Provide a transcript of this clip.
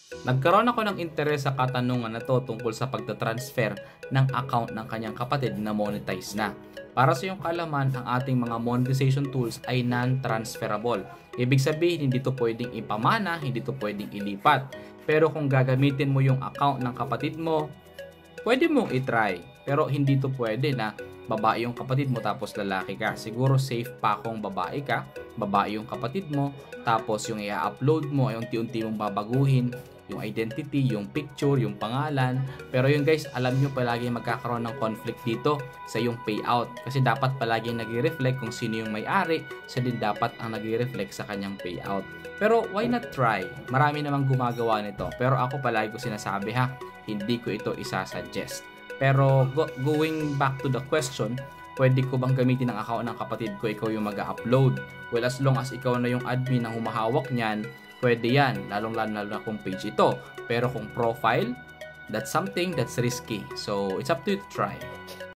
Nagkaroon ako ng interes sa katanungan na to tungkol sa pagta-transfer ng account ng kanyang kapatid na monetize na. Para sa iyong kaalaman, ang ating mga monetization tools ay non-transferable. Ibig sabihin, hindi to pwedeng ipamana, hindi to pwedeng ilipat. Pero kung gagamitin mo yung account ng kapatid mo, pwede mong i-try. Pero hindi to pwede na babae yung kapatid mo tapos lalaki ka. Siguro safe pa kung babae ka, babae yung kapatid mo, tapos yung i-upload mo ay unti-unti mong babaguhin yung identity, yung picture, yung pangalan. Pero yun guys, alam nyo palagi magkakaroon ng conflict dito sa yung payout. Kasi dapat palagi nagre-reflect kung sino yung may-ari, siya din dapat ang nagre-reflect sa kanyang payout. Pero why not try? Marami namang gumagawa nito. Pero ako palagi ko sinasabi ha, hindi ko ito isasuggest. Pero going back to the question, pwede ko bang gamitin ang account ng kapatid ko, ikaw yung mag-upload? Well, as long as ikaw na yung admin na humahawak niyan, pwede yan, lalong-lalo na kung page ito. Pero kung profile, that's something that's risky. So, it's up to you to try.